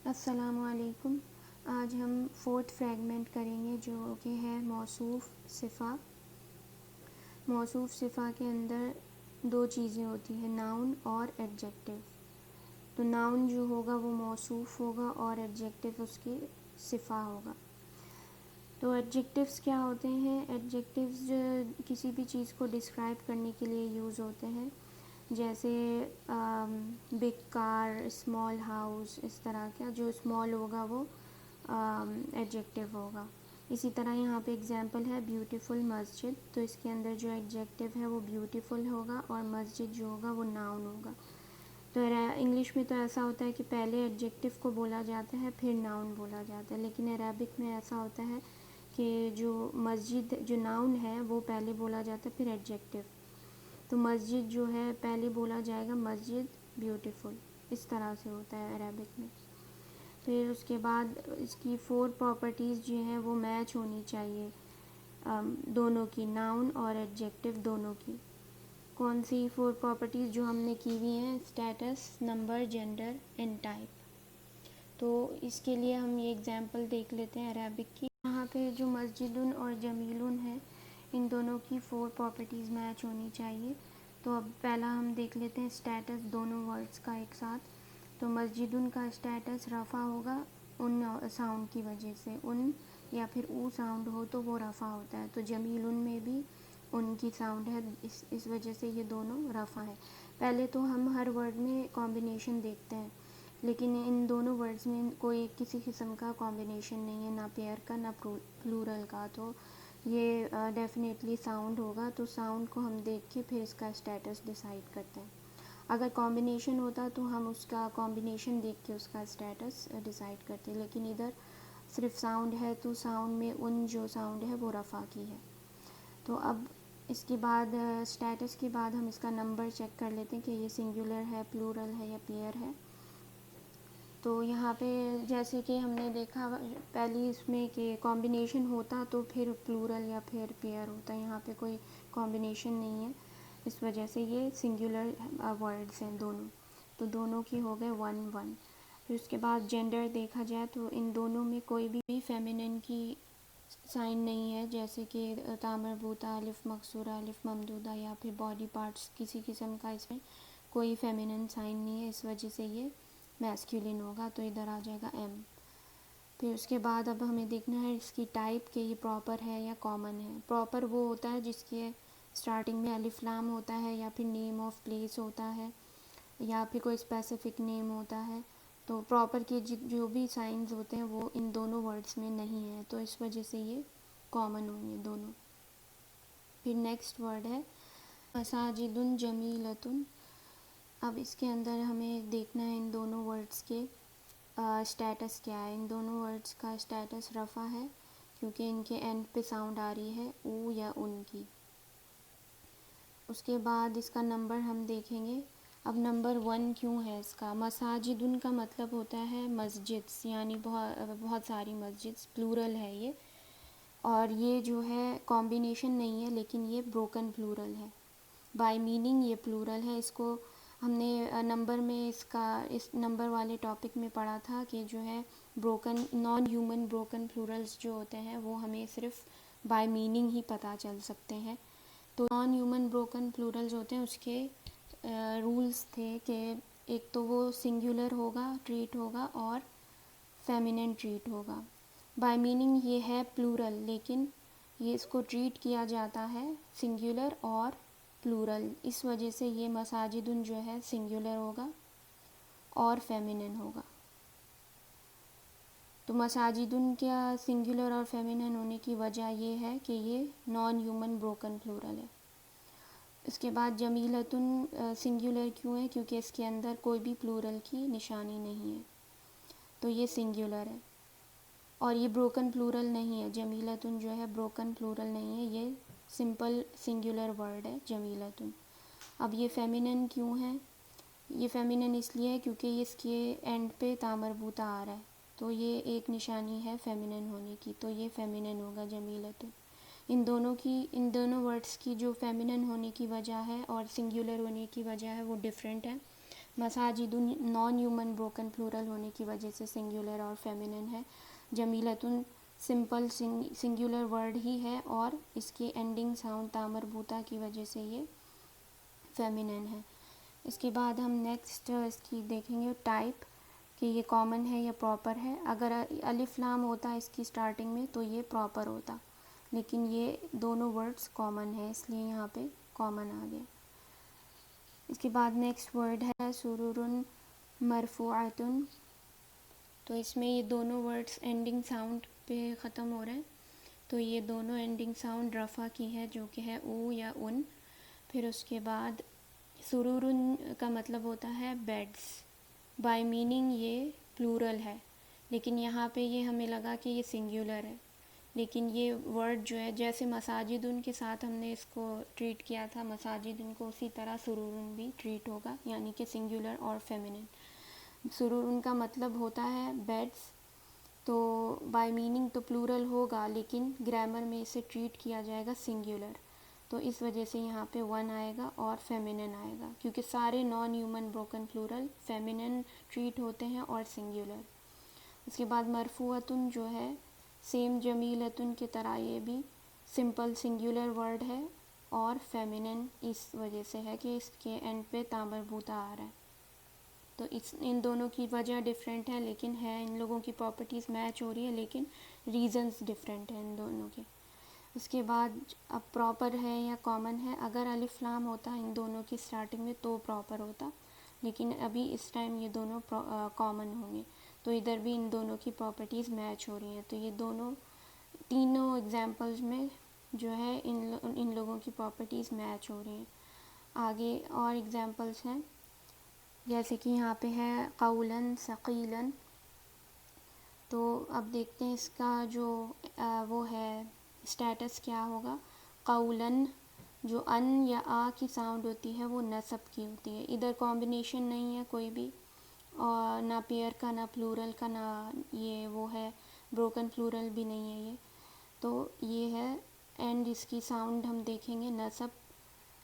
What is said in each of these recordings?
السلام علیکم۔ آج ہم فورتھ فریگمنٹ کریں گے جو کہ ہے موصوف صفہ۔ موصوف صفہ کے اندر دو چیزیں ہوتی ہیں، ناؤن اور ایڈجیکٹو۔ تو ناؤن جو ہوگا وہ موصوف ہوگا اور ایڈجیکٹو اس کی صفہ ہوگا۔ تو ایڈجیکٹیوز کیا ہوتے ہیں؟ ایڈجیکٹیوز کسی بھی چیز کو ڈسکرائب کرنے کے لیے یوز ہوتے ہیں، جیسے بگ کار، اسمال ہاؤس، اس طرح کا۔ جو اسمال ہوگا وہ ایڈجیکٹیو ہوگا۔ اسی طرح یہاں پہ اگزامپل ہے بیوٹیفل مسجد، تو اس کے اندر جو ایڈجیکٹیو ہے وہ بیوٹیفل ہوگا اور مسجد جو ہوگا وہ ناؤن ہوگا۔ تو انگلش میں تو ایسا ہوتا ہے کہ پہلے ایڈجیکٹیو کو بولا جاتا ہے پھر ناؤن بولا جاتا ہے، لیکن عربک میں ایسا ہوتا ہے کہ جو مسجد جو ناؤن ہے وہ پہلے بولا جاتا ہے پھر ایڈجیکٹیو۔ تو مسجد جو ہے پہلے بولا جائے گا مسجد بیوٹیفل، اس طرح سے ہوتا ہے عربک میں۔ پھر اس کے بعد اس کی 4 پراپرٹیز جو ہیں وہ میچ ہونی چاہیے، دونوں کی، ناؤن اور ایڈجیکٹیو دونوں کی۔ کون سی 4 پراپرٹیز جو ہم نے کی ہوئی ہیں؟ Status, number, gender and type. تو اس کے لیے ہم یہ اگزامپل دیکھ لیتے ہیں عربک کی۔ یہاں پہ جو مسجدن اور جمیلن ہے، ان دونوں کی 4 پراپرٹیز میچ ہونی چاہیے۔ تو اب پہلا ہم دیکھ لیتے ہیں اسٹیٹس دونوں ورڈز کا ایک ساتھ۔ تو مسجدن کا اسٹیٹس رفع ہوگا ان ساؤنڈ کی وجہ سے، ان یا پھر او ساؤنڈ ہو تو وہ رفع ہوتا ہے۔ تو جمیلن میں بھی ان کی ساؤنڈ ہے، اس وجہ سے یہ دونوں رفع ہے۔ پہلے تو ہم ہر ورڈ میں کمبینیشن دیکھتے ہیں، لیکن ان دونوں ورڈز میں کوئی کسی قسم کا کمبینیشن نہیں ہے، نہ پیئر کا نہ پلورل کا۔ تو یہ ڈیفینیٹلی ساؤنڈ ہوگا۔ تو ساؤنڈ کو ہم دیکھ کے پھر اس کا اسٹیٹس ڈیسائیڈ کرتے ہیں۔ اگر کمبینیشن ہوتا تو ہم اس کا کمبینیشن دیکھ کے اس کا اسٹیٹس ڈیسائیڈ کرتے، لیکن ادھر صرف ساؤنڈ ہے تو ساؤنڈ میں ان جو ساؤنڈ ہے وہ رفع کی ہے۔ تو اب اس کے بعد اسٹیٹس کے بعد ہم اس کا نمبر چیک کر لیتے ہیں کہ یہ سنگولر ہے، پلورل ہے یا پیئر ہے۔ تو یہاں پہ جیسے کہ ہم نے دیکھا پہلی اس میں کہ کمبینیشن ہوتا تو پھر پلورل یا پھر پیئر ہوتا، یہاں پہ کوئی کمبینیشن نہیں ہے، اس وجہ سے یہ سنگولر ورڈز ہیں دونوں۔ تو دونوں کی ہو گئے 1 1۔ پھر اس کے بعد جینڈر دیکھا جائے تو ان دونوں میں کوئی بھی فیمینن کی سائن نہیں ہے، جیسے کہ تا مربوطہ، الف مقصورہ، الف ممدودہ یا پھر باڈی پارٹس، کسی قسم کا اس میں کوئی فیمینن سائن نہیں ہے، اس وجہ سے یہ میسکولن ہوگا۔ تو ادھر آ جائے گا ایم۔ پھر اس کے بعد اب ہمیں دیکھنا ہے اس کی ٹائپ کہ یہ پراپر ہے یا کامن ہے۔ پراپر وہ ہوتا ہے جس کے اسٹارٹنگ میں الف لام ہوتا ہے یا پھر نیم آف پلیس ہوتا ہے یا پھر کوئی اسپیسیفک نیم ہوتا ہے۔ تو پراپر کے جو بھی سائنز ہوتے ہیں وہ ان دونوں ورڈز میں نہیں ہیں، تو اس وجہ سے یہ کامن ہوں گے دونوں۔ پھر نیکسٹ ورڈ ہے مساجد جمیلۃ۔ اب اس کے اندر ہمیں دیکھنا ہے ان دونوں ورڈز کے اسٹیٹس کیا ہے۔ ان دونوں ورڈز کا اسٹیٹس رفع ہے کیونکہ ان کے اینڈ پہ ساؤنڈ آ رہی ہے او یا ان کی۔ اس کے بعد اس کا نمبر ہم دیکھیں گے۔ اب نمبر 1 کیوں ہے اس کا؟ مساجدن کا مطلب ہوتا ہے مسجدس، یعنی بہت ساری مسجدس، پلورل ہے یہ، اور یہ جو ہے کمبینیشن نہیں ہے لیکن یہ بروکن پلورل ہے، بائی میننگ یہ پلورل ہے۔ اس کو ہم نے نمبر میں اس نمبر والے ٹاپک میں پڑھا تھا کہ جو ہے بروکن نان ہیومن بروکن پلورلز جو ہوتے ہیں وہ ہمیں صرف بائی میننگ ہی پتہ چل سکتے ہیں۔ تو نان ہیومن بروکن پلورلز ہوتے ہیں، اس کے رولز تھے کہ ایک تو وہ سنگولر ہوگا، ٹریٹ ہوگا، اور فیمینن ٹریٹ ہوگا۔ بائی میننگ یہ ہے پلورل لیکن یہ اس کو ٹریٹ کیا جاتا ہے سنگولر اور پلورل، اس وجہ سے یہ مساجدن جو ہے سنگولر ہوگا اور فیمینن ہوگا۔ تو مساجدن کیا سنگولر اور فیمینن ہونے کی وجہ یہ ہے کہ یہ نان ہیومن بروکن پلورل ہے۔ اس کے بعد جمیلۃن سنگولر کیوں ہے؟ کیونکہ اس کے اندر کوئی بھی پلورل کی نشانی نہیں ہے، تو یہ سنگولر ہے، اور یہ بروکن پلورل نہیں ہے۔ جمیلۃن جو ہے بروکن پلورل نہیں ہے، یہ سمپل سنگولر ورڈ ہے جمیلۃن۔ اب یہ فیمینن کیوں ہے؟ یہ فیمینن اس لیے ہے کیونکہ اس کے اینڈ پہ تا مربوطہ آ رہا ہے، تو یہ ایک نشانی ہے فیمینن ہونے کی، تو یہ فیمینن ہوگا جمیلۃ۔ ان دونوں ورڈز کی جو فیمینن ہونے کی وجہ ہے اور سنگولر ہونے کی وجہ ہے وہ ڈیفرنٹ ہے۔ مساجد نان ہیومن بروکن پلورل ہونے کی وجہ سے سنگولر اور فیمینن ہے. جمیلتن سمپل سنگولر ورڈ ہی ہے اور اس کے اینڈنگ ساؤنڈ تا مربوطہ کی وجہ سے یہ فیمینن ہے. اس کے بعد ہم نیکسٹ اس کی دیکھیں گے ٹائپ کہ یہ کامن ہے یا پراپر ہے. اگر الف لام ہوتا اس کی اسٹارٹنگ میں تو یہ پراپر ہوتا، لیکن یہ دونوں ورڈز کامن ہیں اس لیے یہاں پہ کامن آ گیا. اس کے بعد نیکسٹ ورڈ ہے سرور مرفوعۃ. تو اس میں یہ دونوں ورڈز اینڈنگ ساؤنڈ پہ ختم ہو رہے ہیں، تو یہ دونوں اینڈنگ ساؤنڈ رفع کی ہے جو کہ ہے او یا ان. پھر اس کے بعد سرور کا مطلب ہوتا ہے بیڈس، بائی میننگ یہ پلورل ہے، لیکن یہاں پہ یہ ہمیں لگا کہ یہ سنگولر ہے. لیکن یہ ورڈ جو ہے جیسے مساجد ان کے ساتھ ہم نے اس کو ٹریٹ کیا تھا مساجد ان کو، اسی طرح سرور بھی ٹریٹ ہوگا، یعنی کہ سنگولر اور فیمینن. سرور کا مطلب ہوتا ہے بیڈس، تو بائی میننگ تو پلورل ہوگا لیکن گرامر میں اسے ٹریٹ کیا جائے گا سنگولر، تو اس وجہ سے یہاں پہ ون آئے گا اور فیمینن آئے گا، کیونکہ سارے non human broken plural feminine treat ہوتے ہیں اور سنگولر. اس کے بعد مرفوعۃ جو ہے سیم جمیلۃ کی طرح یہ بھی سمپل سنگولر ورڈ ہے اور فیمینن اس وجہ سے ہے کہ اس کے اینڈ پہ تا مربوطہ آ رہا ہے. تو ان دونوں کی وجہ ڈفرینٹ ہے، لیکن ہے ان لوگوں کی پراپرٹیز میچ ہو رہی ہے لیکن ریزنز ڈفرینٹ ہیں ان دونوں کے. اس کے بعد اب پراپر ہے یا کامن ہے، اگر الف لام ہوتا ان دونوں کی اسٹارٹنگ میں تو پراپر ہوتا، لیکن ابھی اس ٹائم یہ دونوں کامن ہوں گے، تو ادھر بھی ان دونوں کی پراپرٹیز میچ ہو رہی ہیں. تو یہ دونوں تینوں ایگزامپلز میں جو ہے ان لوگوں کی پراپرٹیز میچ ہو رہی ہیں. آگے اور ایگزامپلس ہیں جیسے کہ یہاں پہ ہے قولاً ثقیلاً. تو اب دیکھتے ہیں اس کا جو وہ ہے اسٹیٹس کیا ہوگا. قولاً جو ان یا آ کی ساؤنڈ ہوتی ہے وہ نصب کی ہوتی ہے، ادھر کمبینیشن نہیں ہے کوئی بھی، اور نہ پیئر کا نہ پلورل کا نہ یہ وہ ہے بروکن پلورل بھی نہیں ہے یہ. تو یہ ہے اینڈ اس کی ساؤنڈ ہم دیکھیں گے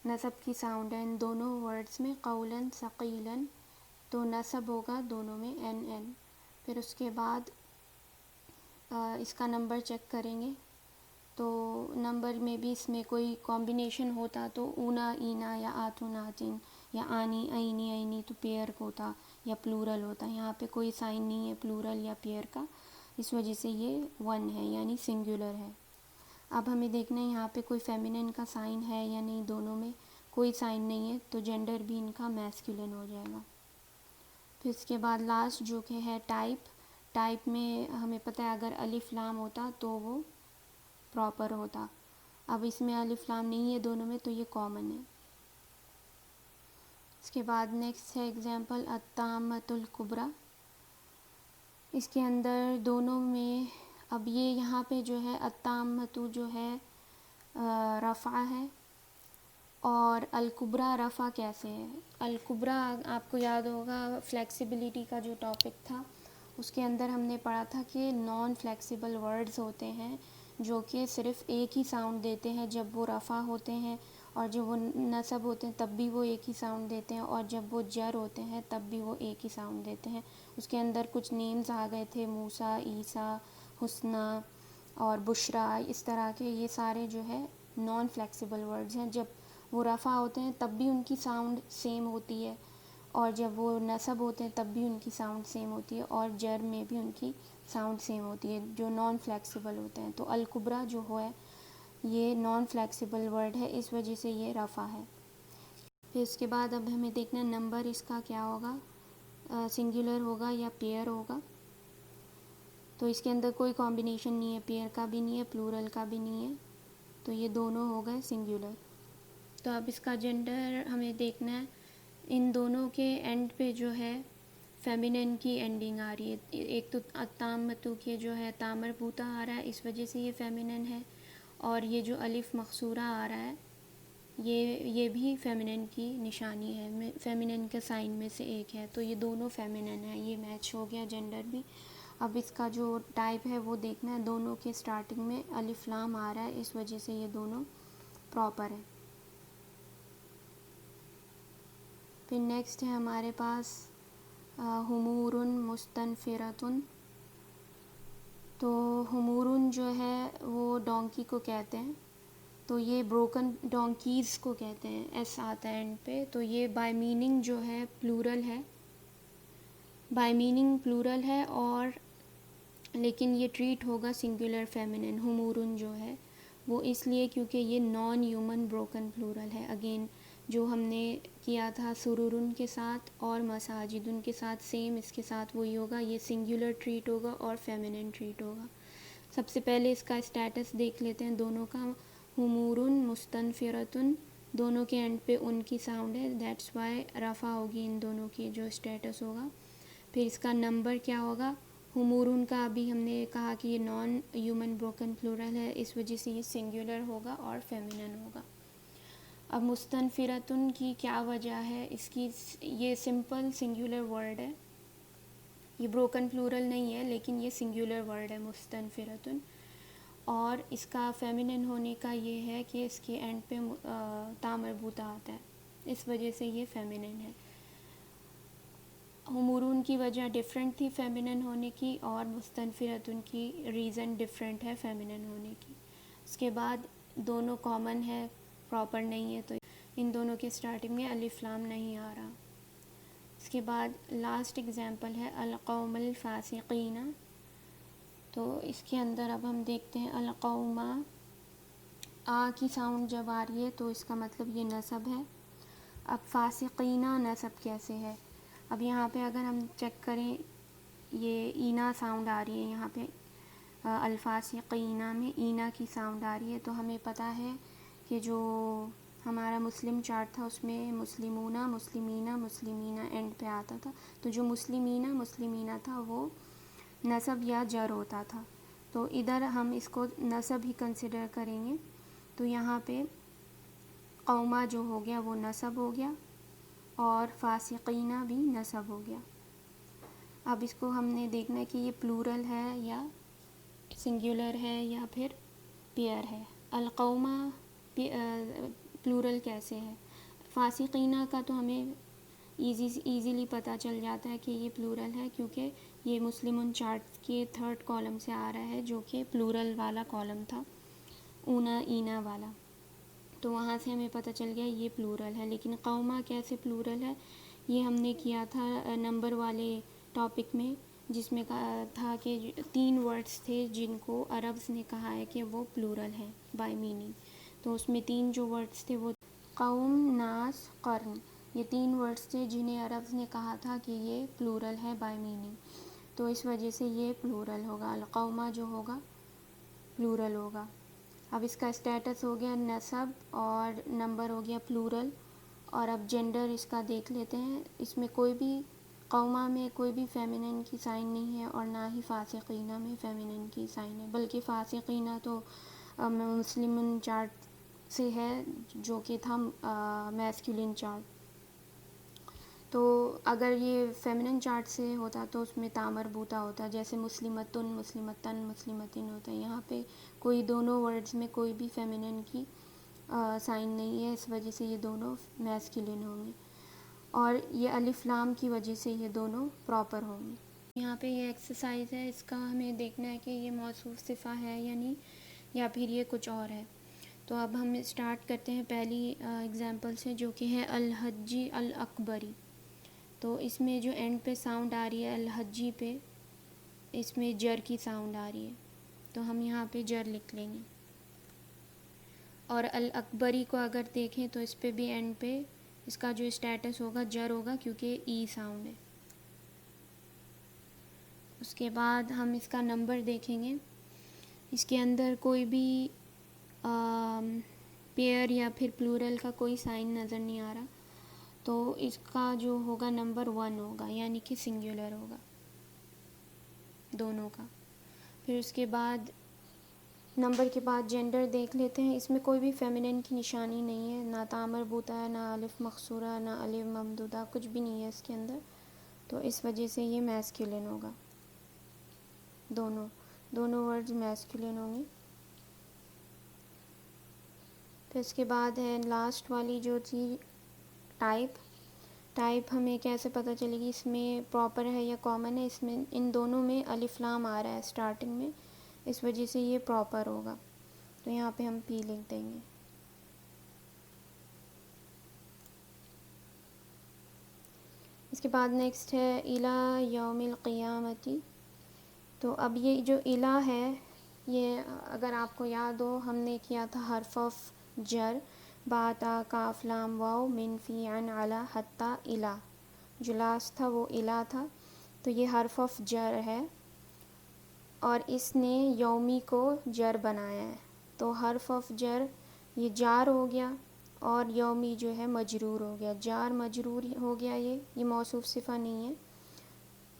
نصب کی ساؤنڈ ہے ان دونوں ورڈز میں قولاً ثقیلاً، تو نصب ہوگا دونوں میں این. پھر اس کے بعد اس کا نمبر چیک کریں گے، تو نمبر میں بھی اس میں کوئی کمبینیشن ہوتا تو اونا اینا یا آتون آتین یا آنی اینی اینی تو پیئر ہوتا یا پلورل ہوتا. یہاں پہ کوئی سائن نہیں ہے پلورل یا پیئر کا، اس وجہ سے یہ ون ہے یعنی سنگولر ہے. اب ہمیں دیکھنا ہے یہاں پہ کوئی فیمینن کا سائن ہے یا نہیں، دونوں میں کوئی سائن نہیں ہے تو جینڈر بھی ان کا میسکولن ہو جائے گا. پھر اس کے بعد لاسٹ جو کہ ہے ٹائپ میں ہمیں پتہ ہے اگر الف لام ہوتا تو وہ پراپر ہوتا، اب اس میں الف لام نہیں ہے دونوں میں تو یہ کامن ہے. اس کے بعد نیکسٹ ہے ایگزامپل الطامۃ الکبریٰ. اس کے اندر دونوں میں اب یہ یہاں پہ جو ہے الطامۃ جو ہے رفع ہے، اور الکبریٰ رفع کیسے ہے. الکبریٰ آپ کو یاد ہوگا فلیکسیبلٹی کا جو ٹاپک تھا اس کے اندر ہم نے پڑھا تھا کہ نان فلیکسیبل ورڈز ہوتے ہیں جو کہ صرف ایک ہی ساؤنڈ دیتے ہیں جب وہ رفع ہوتے ہیں، اور جب وہ نصب ہوتے ہیں تب بھی وہ ایک ہی ساؤنڈ دیتے ہیں، اور جب وہ جر ہوتے ہیں تب بھی وہ ایک ہی ساؤنڈ دیتے ہیں. اس کے اندر کچھ نیمز آ گئے تھے موسیٰ، عیسیٰ، حسنہ اور بشریٰ، اس طرح کے یہ سارے جو ہے نان فلیکسیبل ورڈز ہیں. جب وہ رفع ہوتے ہیں تب بھی ان کی ساؤنڈ سیم ہوتی ہے، اور جب وہ نصب ہوتے ہیں تب بھی ان کی ساؤنڈ سیم ہوتی ہے، اور جر میں بھی ان کی ساؤنڈ سیم ہوتی ہے جو نان فلیکسیبل ہوتے ہیں. تو الکبریٰ جو ہے یہ نان فلیکسیبل ورڈ ہے، اس وجہ سے یہ رفع ہے. پھر اس کے بعد اب ہمیں دیکھنا نمبر اس کا کیا ہوگا، سنگولر ہوگا یا پیئر ہوگا. تو اس کے اندر کوئی کمبینیشن نہیں ہے، پیئر کا بھی نہیں ہے پلورل کا بھی نہیں ہے، تو یہ دونوں ہو گئے سنگولر. تو اب اس کا جینڈر ہمیں دیکھنا ہے. ان دونوں کے اینڈ پہ جو ہے فیمینن کی اینڈنگ آ رہی ہے. ایک تو الطامۃ کے جو ہے تا مربوطہ آ رہا ہے اس وجہ سے یہ فیمینن ہے، اور یہ جو الف مقصورہ آ رہا ہے یہ بھی فیمینن کی نشانی ہے، فیمینن کے سائن میں سے ایک ہے، تو یہ دونوں فیمینن ہیں. یہ میچ ہو گیا جینڈر بھی. اب اس کا جو ٹائپ ہے وہ دیکھنا ہے. دونوں کے سٹارٹنگ میں الف لام آ رہا ہے اس وجہ سے یہ دونوں پراپر ہے. پھر نیکسٹ ہے ہمارے پاس حمور مستنفرتن. تو حمورن جو ہے وہ ڈونکی کو کہتے ہیں. تو یہ بروکن ڈونکیز کو کہتے ہیں، ایس آتا ہے اینڈ پہ. تو یہ بائی میننگ جو ہے پلورل ہے، بائی میننگ پلورل ہے، اور لیکن یہ ٹریٹ ہوگا سنگولر فیمنن. حمورن جو ہے وہ اس لیے کیونکہ یہ نان ہیومن بروکن پلورل ہے. اگین جو ہم نے کیا تھا سرورن کے ساتھ اور مساجدن کے ساتھ، سیم اس کے ساتھ وہی ہوگا. یہ سنگولر ٹریٹ ہوگا اور فیمنن ٹریٹ ہوگا. سب سے پہلے اس کا اسٹیٹس دیکھ لیتے ہیں دونوں کا. حمورن مستنفرتن، دونوں کے اینڈ پہ ان کی ساؤنڈ ہے، دیٹس وائی رفع ہوگی ان دونوں کی جو اسٹیٹس ہوگا. پھر اس کا نمبر کیا ہوگا؟ حمورن کا ابھی ہم نے کہا کہ یہ نان ہیومن بروکن پلورل ہے، اس وجہ سے یہ سنگولر ہوگا اور فیمنن ہوگا. اب مستنفرتن کی کیا وجہ ہے؟ اس کی یہ سمپل سنگولر ورڈ ہے، یہ بروکن پلورل نہیں ہے لیکن یہ سنگولر ورڈ ہے مستنفرتن. اور اس کا فیمنن ہونے کا یہ ہے کہ اس کے اینڈ پہ تا مربوطہ آتا ہے، اس وجہ سے یہ فیمنن ہے. حمورون کی وجہ ڈیفرنٹ تھی فیمنن ہونے کی، اور مستنفرتن کی ریزن ڈیفرنٹ ہے فیمنن ہونے کی. اس کے بعد دونوں کامن ہے، پراپر نہیں ہے، تو ان دونوں کے اسٹارٹنگ میں الف لام نہیں آ رہا. اس کے بعد لاسٹ ایگزامپل ہے القوم الفاسقین. تو اس کے اندر اب ہم دیکھتے ہیں القوم، آ کی ساؤنڈ جب آ رہی ہے تو اس کا مطلب یہ نصب ہے. اب فاسقین نصب کیسے ہے؟ اب یہاں پہ اگر ہم چیک کریں، یہ اینا ساؤنڈ آ رہی ہے یہاں پہ الفاسقین میں اینا کی ساؤنڈ آ رہی ہے. تو ہمیں پتہ ہے کہ جو ہمارا مسلم چارٹ تھا اس میں مسلمون مسلمین اینڈ پہ آتا تھا. تو جو مسلمین تھا وہ نصب یا جر ہوتا تھا. تو ادھر ہم اس کو نصب ہی کنسیڈر کریں گے. تو یہاں پہ قوما جو ہو گیا وہ نصب ہو گیا، اور فاسقین بھی نصب ہو گیا. اب اس کو ہم نے دیکھنا ہے کہ یہ پلورل ہے یا سنگولر ہے یا پھر پیئر ہے. القوما پلورل کیسے ہے؟ فاسقین کا تو ہمیں ایزیلی پتہ چل جاتا ہے کہ یہ پلورل ہے، کیونکہ یہ مسلمون چارٹ کے تھرڈ کالم سے آ رہا ہے جو کہ پلورل والا کالم تھا، اونا اینا والا. تو وہاں سے ہمیں پتہ چل گیا یہ پلورل ہے. لیکن قوما کیسے پلورل ہے؟ یہ ہم نے کیا تھا نمبر والے ٹاپک میں، جس میں کہا تھا کہ 3 ورڈز تھے جن کو عربز نے کہا ہے کہ وہ پلورل ہیں بائی میننگ. تو اس میں 3 جو ورڈز تھے وہ قوم، ناس، قرن، یہ 3 ورڈز تھے جنہیں عربز نے کہا تھا کہ یہ پلورل ہے بائی میننگ. تو اس وجہ سے یہ پلورل ہوگا. القوما جو ہوگا پلورل ہوگا. اب اس کا اسٹیٹس ہو گیا نصب اور نمبر ہو گیا پلورل. اور اب جینڈر اس کا دیکھ لیتے ہیں. اس میں کوئی بھی قوما میں کوئی بھی فیمنن کی سائن نہیں ہے، اور نہ ہی فاسقینہ میں فیمنن کی سائن ہے، بلکہ فاسقینہ تو مسلمن چارٹ سے ہے جو کہ تھا میسکولین چارٹ. تو اگر یہ فیمنن چارٹ سے ہوتا تو اس میں تا مربوطہ ہوتا، جیسے مسلمتن، مسلمتن، مسلمتن ہوتا ہے. یہاں پہ کوئی دونوں ورڈز میں کوئی بھی فیمنن کی سائن نہیں ہے، اس وجہ سے یہ دونوں میسکولین ہوں گے. اور یہ الف لام کی وجہ سے یہ دونوں پراپر ہوں گے. یہاں پہ یہ ایکسرسائز ہے، اس کا ہمیں دیکھنا ہے کہ یہ موصوف صفہ ہے یا نہیں، یا پھر یہ کچھ اور ہے. تو اب ہم اسٹارٹ کرتے ہیں پہلی ایگزامپل سے، جو کہ ہے الحجی الاکبری. تو اس میں جو اینڈ پہ ساؤنڈ آ رہی ہے الحجی پہ، اس میں جر کی ساؤنڈ آ رہی ہے، تو ہم یہاں پہ جر لکھ لیں گے. اور الاکبری کو اگر دیکھیں تو اس پہ بھی اینڈ پہ اس کا جو اسٹیٹس ہوگا جر ہوگا، کیونکہ ای ساؤنڈ ہے. اس کے بعد ہم اس کا نمبر دیکھیں گے. اس کے اندر کوئی بھی پیئر یا پھر پلورل کا کوئی سائن نظر نہیں آ رہا، تو اس کا جو ہوگا نمبر 1 ہوگا، یعنی کہ سنگولر ہوگا دونوں کا. پھر اس کے بعد نمبر کے بعد جینڈر دیکھ لیتے ہیں. اس میں کوئی بھی فیمنن کی نشانی نہیں ہے، نہ تا مربوطہ ہے، نہ الف مقصورہ، نہ الف ممدودہ، کچھ بھی نہیں ہے اس کے اندر. تو اس وجہ سے یہ میسکولن ہوگا. دونوں ورڈز میسکولن ہوں گے. پھر اس کے بعد ہے لاسٹ والی جو تھی ٹائپ ہمیں کیسے پتہ چلے گی اس میں پراپر ہے یا کامن ہے؟ اس میں ان دونوں میں الف لام آ رہا ہے اسٹارٹنگ میں، اس وجہ سے یہ پراپر ہوگا، تو یہاں پہ ہم پی لکھ دیں گے۔ اس کے بعد نیکسٹ ہے الی یوم القیامتی۔ تو اب یہ جو الی ہے، یہ اگر آپ کو یاد ہو ہم نے کیا تھا حرف آف جر، با تا کاف لام واو من فی عن علی حتی الی، جو لاسٹ تھا وہ الی تھا، تو یہ حرف آف جر ہے اور اس نے یومی کو جر بنایا ہے، تو حرف آف جر یہ جار ہو گیا اور یومی جو ہے مجرور ہو گیا، جار مجرور ہو گیا، یہ موصوف صفہ نہیں ہے،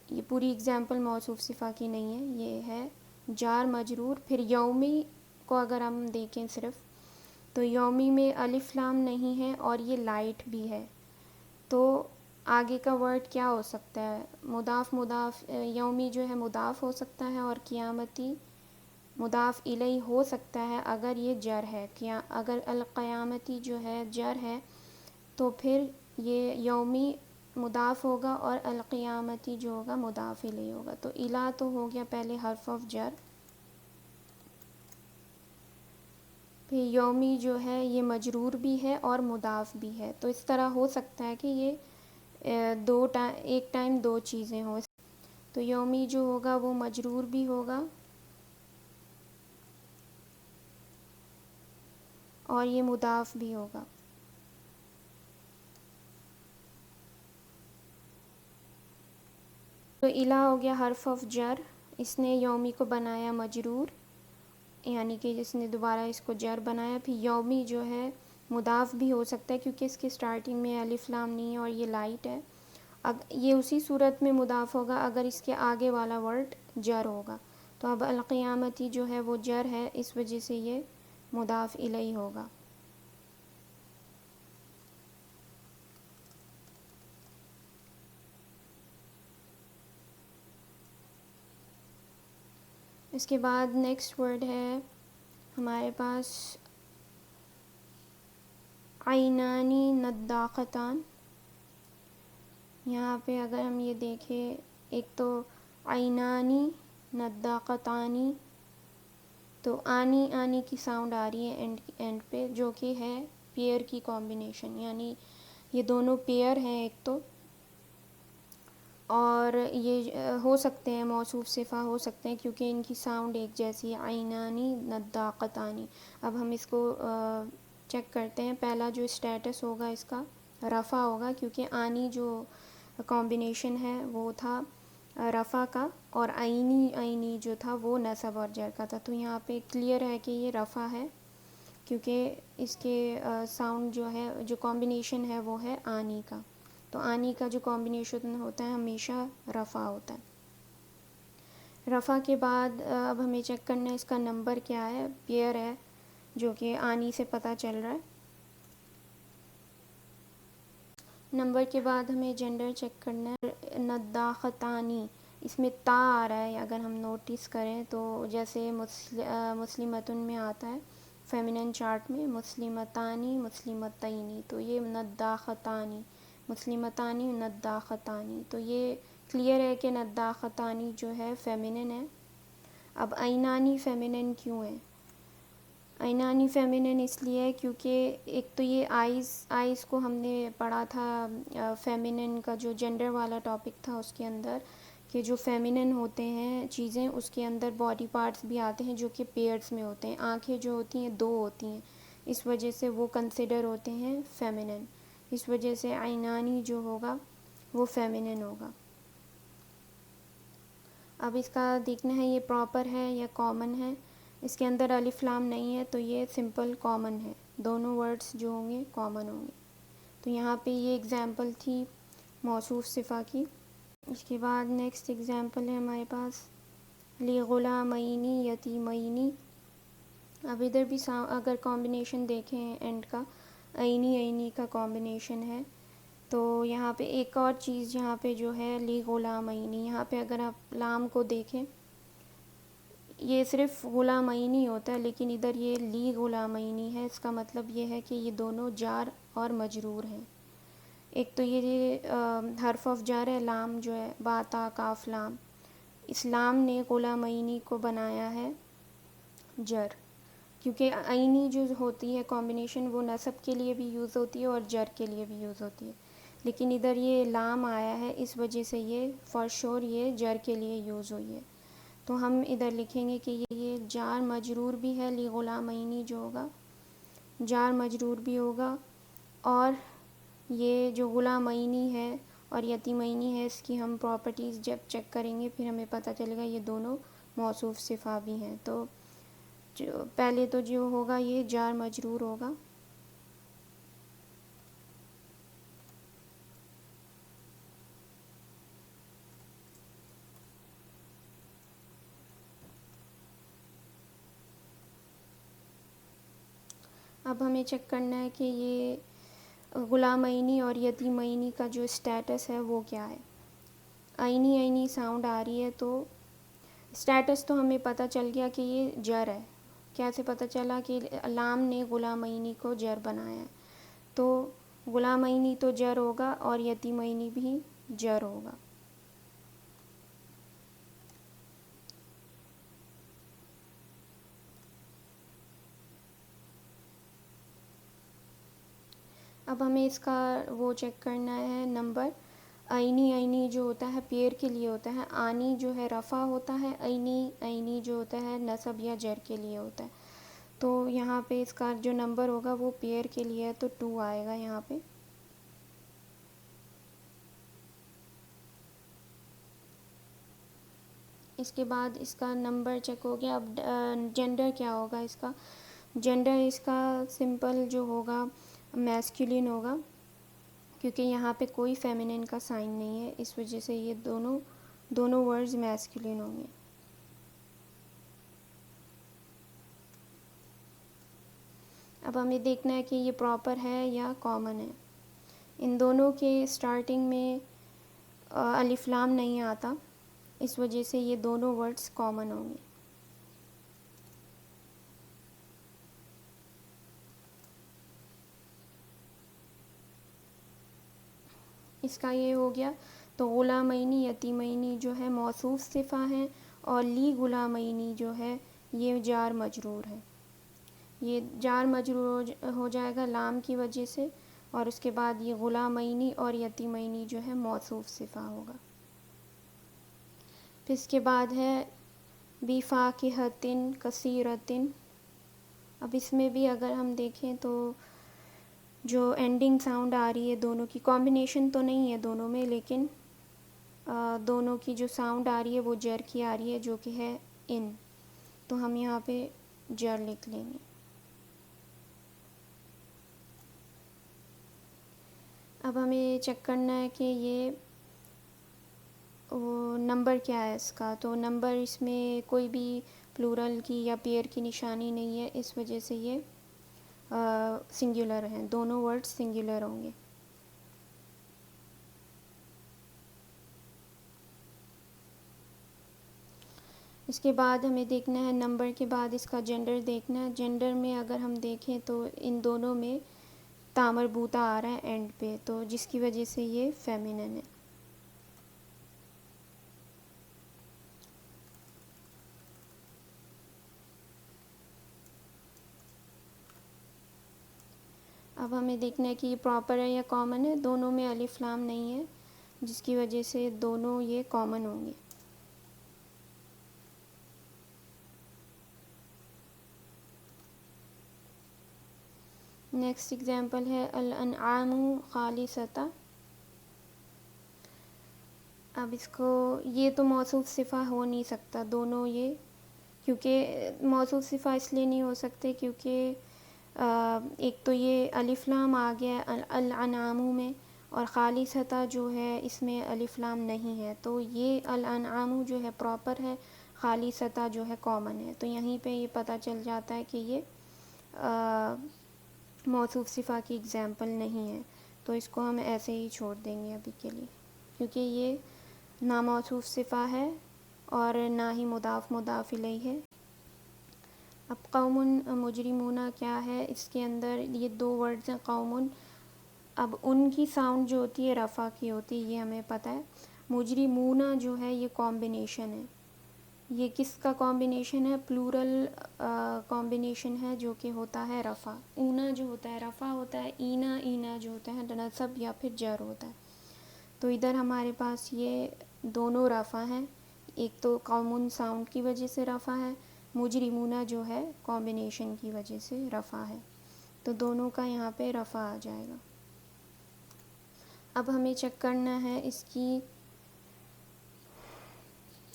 یہ پوری اگزامپل موصوف صفہ کی نہیں ہے، یہ ہے جار مجرور۔ پھر یومی کو اگر ہم دیکھیں صرف، تو یومی میں الف لام نہیں ہے اور یہ لائٹ بھی ہے، تو آگے کا ورڈ کیا ہو سکتا ہے؟ مضاف مضاف، یومی جو ہے مضاف ہو سکتا ہے اور قیامتی مضاف الیہ ہو سکتا ہے اگر یہ جر ہے، اگر القیامتی جو ہے جر ہے تو پھر یہ یومی مضاف ہوگا اور القیامتی جو ہوگا مضاف الیہ ہوگا، تو الی تو ہو گیا پہلے حرف آف جر، پھر یومی جو ہے یہ مجرور بھی ہے اور مضاف بھی ہے، تو اس طرح ہو سکتا ہے کہ یہ ایک ٹائم دو چیزیں ہوں، تو یومی جو ہوگا وہ مجرور بھی ہوگا اور یہ مضاف بھی ہوگا۔ تو الی ہو گیا حرف آف جر، اس نے یومی کو بنایا مجرور، یعنی کہ جس نے دوبارہ اس کو جر بنایا، پھر یومی جو ہے مضاف بھی ہو سکتا ہے کیونکہ اس کے سٹارٹنگ میں الف لام نہیں ہے اور یہ لائٹ ہے، اب یہ اسی صورت میں مضاف ہوگا اگر اس کے آگے والا ورڈ جر ہوگا، تو اب القیامتی جو ہے وہ جر ہے، اس وجہ سے یہ مضاف الیہ ہوگا۔ اس کے بعد نیکسٹ ورڈ ہے ہمارے پاس عینانی نضاختان۔ یہاں پہ اگر ہم یہ دیکھیں، ایک تو عینانی نضاختانی، تو آنی کی ساؤنڈ آ رہی ہے اینڈ پہ، جو کہ ہے پیئر کی کمبینیشن، یعنی یہ دونوں پیئر ہیں ایک تو، اور یہ ہو سکتے ہیں موصوف صفہ ہو سکتے ہیں کیونکہ ان کی ساؤنڈ ایک جیسی ہے، عینانی نضاختانی۔ اب ہم اس کو چیک کرتے ہیں، پہلا جو اسٹیٹس ہوگا اس کا رفع ہوگا، کیونکہ آنی جو کمبینیشن ہے وہ تھا رفع کا، اور عینی جو تھا وہ نصب اور جر کا تھا، تو یہاں پہ کلیئر ہے کہ یہ رفع ہے کیونکہ اس کے ساؤنڈ جو ہے، جو کمبینیشن ہے وہ ہے آنی کا، تو آنی کا جو کمبینیشن ہوتا ہے ہمیشہ رفع ہوتا ہے۔ رفع کے بعد اب ہمیں چیک کرنا ہے اس کا نمبر کیا ہے، پیئر ہے جو کہ آنی سے پتہ چل رہا ہے۔ نمبر کے بعد ہمیں جینڈر چیک کرنا ہے، نضاختانی، اس میں تا آ رہا ہے، اگر ہم نوٹس کریں تو جیسے مسلمتن میں آتا ہے فیمینن چارٹ میں مسلمتانی مسلمتینی، تو یہ نضاختانی، مسلمتانی نضاختانی، تو یہ کلیئر ہے کہ نضاختانی جو ہے فیمینن ہے۔ اب عینانی فیمینن کیوں ہے؟ عینانی فیمینن اس لیے ہے کیونکہ ایک تو یہ آئیز کو ہم نے پڑھا تھا فیمینن کا جو جینڈر والا ٹاپک تھا اس کے اندر، کہ جو فیمینن ہوتے ہیں چیزیں اس کے اندر باڈی پارٹس بھی آتے ہیں جو کہ پیئرس میں ہوتے ہیں، آنکھیں جو ہوتی ہیں دو ہوتی ہیں، اس وجہ سے وہ کنسیڈر ہوتے ہیں فیمینن، اس وجہ سے عینانی جو ہوگا وہ فیمینن ہوگا۔ اب اس کا دیکھنا ہے یہ پراپر ہے یا کامن ہے، اس کے اندر الف لام نہیں ہے تو یہ سمپل کامن ہے، دونوں ورڈز جو ہوں گے کامن ہوں گے، تو یہاں پہ یہ اگزامپل تھی موصوف صفہ کی۔ اس کے بعد نیکسٹ اگزامپل ہے ہمارے پاس لغلامین یتیمین۔ اب ادھر بھی اگر کمبینیشن دیکھیں اینڈ کا، عینی کا کمبینیشن ہے، تو یہاں پہ ایک اور چیز یہاں پہ جو ہے لغلامین، یہاں پہ اگر آپ لام کو دیکھیں یہ صرف غلامین ہی ہوتا ہے، لیکن ادھر یہ غلامین ہے، اس کا مطلب یہ ہے کہ یہ دونوں جار اور مجرور ہیں، ایک تو یہ حرف آف جر ہے، لام جو ہے، با تا کاف لام، اسلام نے غلامینی کو بنایا ہے جر، کیونکہ عینی جو ہوتی ہے کمبینیشن وہ نصب کے لیے بھی یوز ہوتی ہے اور جر کے لیے بھی یوز ہوتی ہے، لیکن ادھر یہ لام آیا ہے اس وجہ سے یہ فار شور یہ جر کے لیے یوز ہوئی ہے. تو ہم ادھر لکھیں گے کہ یہ جار مجرور بھی ہے، لی غلامینی جو ہوگا جار مجرور بھی ہوگا، اور یہ جو غلامینی ہے اور یتیمینی ہے اس کی ہم پراپرٹیز جب چیک کریں گے پھر ہمیں پتہ چلے گا یہ دونوں موصوف صفہ بھی ہیں. تو جو پہلے تو جو ہوگا یہ جار مجرور ہوگا. اب ہمیں چیک کرنا ہے کہ یہ غلامینی اور یتیمینی کا جو اسٹیٹس ہے وہ کیا ہے. عینی عینی ساؤنڈ آ رہی ہے تو اسٹیٹس تو ہمیں پتہ چل گیا کہ یہ جر ہے. کیسے پتہ چلا؟ کہ لام نے غلامینی کو جر بنایا ہے، تو غلامینی تو جر ہوگا اور یتیمینی بھی جر ہوگا. اب ہمیں اس کا وہ چیک کرنا ہے نمبر. عینی عینی جو ہوتا ہے پیئر کے لیے ہوتا ہے، آنی جو ہے رفع ہوتا ہے، عینی عینی جو ہوتا ہے نصب یا جر کے لیے ہوتا ہے. تو یہاں پہ اس کا جو نمبر ہوگا وہ پیئر کے لیے ہے تو 2 آئے گا یہاں پہ. اس کے بعد اس کا نمبر چیک ہو گیا. اب جینڈر کیا ہوگا اس کا؟ جینڈر اس کا سمپل جو ہوگا میسکولین ہوگا، کیونکہ یہاں پہ کوئی فیمینن کا سائن نہیں ہے، اس وجہ سے یہ دونوں ورڈز میسکولین ہوں گے. اب ہمیں دیکھنا ہے کہ یہ پراپر ہے یا کامن ہے. ان دونوں کے سٹارٹنگ میں الف لام نہیں آتا، اس وجہ سے یہ دونوں ورڈز کامن ہوں گے. اس کا یہ ہو گیا. تو غلامینی یتیمینی جو ہے موصوف صفہ ہیں، اور لی غلامینی جو ہے یہ جار مجرور ہے. یہ جار مجرور ہو جائے گا لام کی وجہ سے، اور اس کے بعد یہ غلامینی اور یتیمینی جو ہے موصوف صفہ ہوگا. پھر اس کے بعد ہے بفاکہۃ کثیرۃ. اب اس میں بھی اگر ہم دیکھیں تو جو اینڈنگ ساؤنڈ آ رہی ہے دونوں کی کمبینیشن تو نہیں ہے دونوں میں، لیکن دونوں کی جو ساؤنڈ آ رہی ہے وہ جر کی آ رہی ہے جو کہ ہے ان، تو ہم یہاں پہ جر لکھ لیں گے. اب ہمیں چیک کرنا ہے کہ یہ نمبر کیا ہے اس کا. تو نمبر اس میں کوئی بھی پلورل کی یا پیئر کی نشانی نہیں ہے، اس وجہ سے یہ سنگولر ہیں، دونوں ورڈ سنگولر ہوں گے. اس کے بعد ہمیں دیکھنا ہے نمبر کے بعد اس کا جینڈر دیکھنا ہے. جینڈر میں اگر ہم دیکھیں تو ان دونوں میں تا مربوطہ آ رہا ہے اینڈ پہ، تو جس کی وجہ سے یہ فیمینن ہے. اب ہمیں دیکھنا ہے کہ یہ پراپر ہے یا کامن ہے. دونوں میں الف لام نہیں ہے، جس کی وجہ سے دونوں یہ کامن ہوں گے. نیکسٹ ایگزامپل ہے الانعام خالصۃ. اب اس کو یہ تو موصوف صفہ ہو نہیں سکتا دونوں یہ، کیونکہ موصوف صفہ اس لیے نہیں ہو سکتے کیونکہ ایک تو یہ الف لام آ گیا ہے الانعام میں، اور خالصۃ جو ہے اس میں الف لام نہیں ہے، تو یہ الانعام جو ہے پراپر ہے، خالصۃ جو ہے کامن ہے. تو یہیں پہ یہ پتہ چل جاتا ہے کہ یہ موصوف صفہ کی ایگزامپل نہیں ہے. تو اس کو ہم ایسے ہی چھوڑ دیں گے ابھی کے لیے، کیونکہ یہ نہ موصوف صفہ ہے اور نہ ہی مضاف الیہ ہے. اب قوم مجرمون کیا ہے؟ اس کے اندر یہ دو ورڈز ہیں قوم. اب ان کی ساؤنڈ جو ہوتی ہے رفع کی ہوتی ہے، یہ ہمیں پتہ ہے. مجرمون جو ہے یہ کمبینیشن ہے. یہ کس کا کمبینیشن ہے؟ پلورل کمبینیشن ہے جو کہ ہوتا ہے رفع. اونا جو ہوتا ہے رفع ہوتا ہے، اینا اینا جو ہوتا ہے نصب یا پھر جر ہوتا ہے. تو ادھر ہمارے پاس یہ دونوں رفع ہیں. ایک تو قوم ساؤنڈ کی وجہ سے رفع ہے، مجرمون جو ہے کمبینیشن کی وجہ سے رفع ہے. تو دونوں کا یہاں پہ رفع آ جائے گا. اب ہمیں چیک کرنا ہے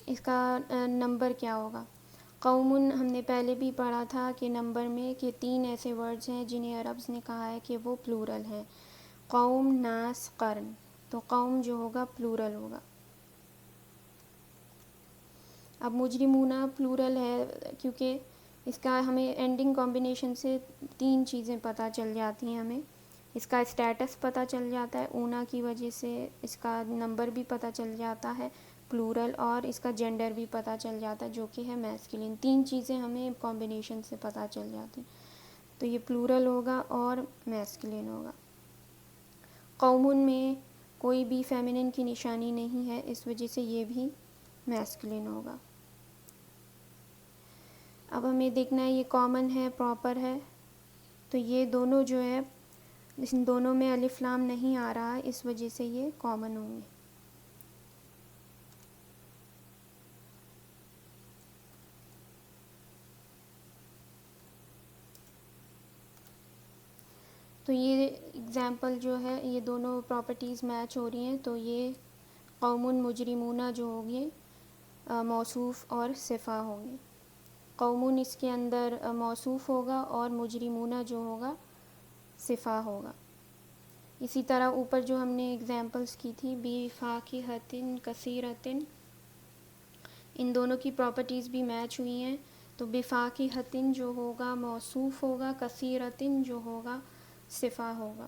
اس کا نمبر کیا ہوگا. قوم ہم نے پہلے بھی پڑھا تھا کہ نمبر میں کہ 3 ایسے ورڈز ہیں جنہیں عربز نے کہا ہے کہ وہ پلورل ہیں. قوم، ناس، قرن. تو قوم جو ہوگا پلورل ہوگا. اب مجرمون پلورل ہے کیونکہ اس کا ہمیں اینڈنگ کمبینیشن سے 3 چیزیں پتہ چل جاتی ہیں. ہمیں اس کا اسٹیٹس پتہ چل جاتا ہے، اونا کی وجہ سے اس کا نمبر بھی پتہ چل جاتا ہے پلورل، اور اس کا جینڈر بھی پتہ چل جاتا ہے جو کہ ہے میسکلین. 3 چیزیں ہمیں کمبینیشن سے پتہ چل جاتی ہیں. تو یہ پلورل ہوگا اور میسکلین ہوگا. قومن میں کوئی بھی فیمنن کی نشانی نہیں ہے، اس وجہ سے یہ بھی میسکلین ہوگا. اب ہمیں دیکھنا ہے یہ کامن ہے، پراپر ہے. تو یہ دونوں جو ہے ان دونوں میں الف لام نہیں آ رہا، اس وجہ سے یہ کامن ہوں گے. تو یہ اگزامپل جو ہے یہ دونوں پراپرٹیز میچ ہو رہی ہیں. تو یہ قوم مجرمون جو ہوں گے موصوف اور صفہ ہوں گے. قوم اس کے اندر موصوف ہوگا اور مجرمون جو ہوگا صفہ ہوگا. اسی طرح اوپر جو ہم نے اگزامپلس کی تھی بفاکہۃ کثیرۃ، ان دونوں کی پراپرٹیز بھی میچ ہوئی ہیں. تو بفاکہۃ جو ہوگا موصوف ہوگا، کثیرۃ جو ہوگا صفہ ہوگا.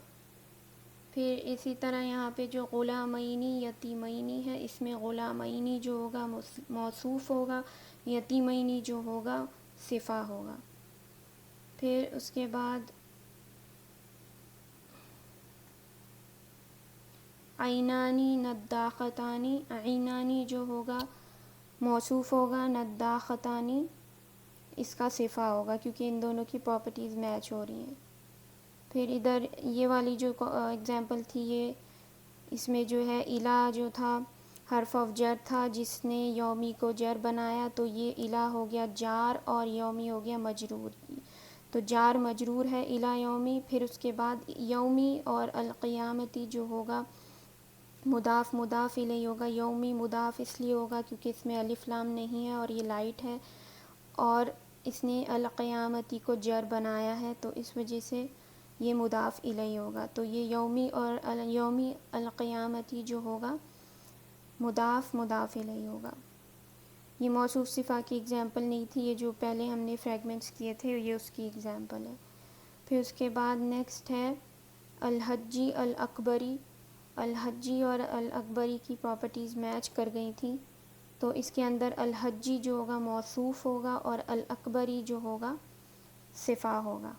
پھر اسی طرح یہاں پہ جو غلامینی یتیمینی ہے، اس میں غلامینی جو ہوگا موصوف ہوگا، یتیمینی جو ہوگا صفہ ہوگا. پھر اس کے بعد عینانی نداختانی، عینانی جو ہوگا موصوف ہوگا، نداختانی اس کا صفہ ہوگا کیونکہ ان دونوں کی پراپرٹیز میچ ہو رہی ہیں. پھر ادھر یہ والی جو اگزامپل تھی، یہ اس میں جو ہے الہ جو تھا حرف آف جر تھا جس نے یومی کو جر بنایا، تو یہ الہ ہو گیا جار اور یومی ہو گیا مجرور. تو جار مجرور ہے الہ یومی. پھر اس کے بعد یومی اور القیامتی جو ہوگا مضاف مضاف الیہ ہوگا. یومی مضاف اس لیے ہوگا کیونکہ اس میں الف لام نہیں ہے اور یہ لائٹ ہے، اور اس نے القیامتی کو جر بنایا ہے تو اس وجہ سے یہ مضاف الیہ ہوگا. تو یہ یومی اور یومی القیامتی جو ہوگا مضاف مضاف الیہ ہوگا. یہ موصوف صفہ کی اگزامپل نہیں تھی، یہ جو پہلے ہم نے فریگمنٹس کیے تھے یہ اس کی اگزامپل ہے. پھر اس کے بعد نیکسٹ ہے الحجی الاکبری. الحجی اور الاکبری کی پراپرٹیز میچ کر گئی تھیں، تو اس کے اندر الحجی جو ہوگا موصوف ہوگا اور الاکبری جو ہوگا صفہ ہوگا.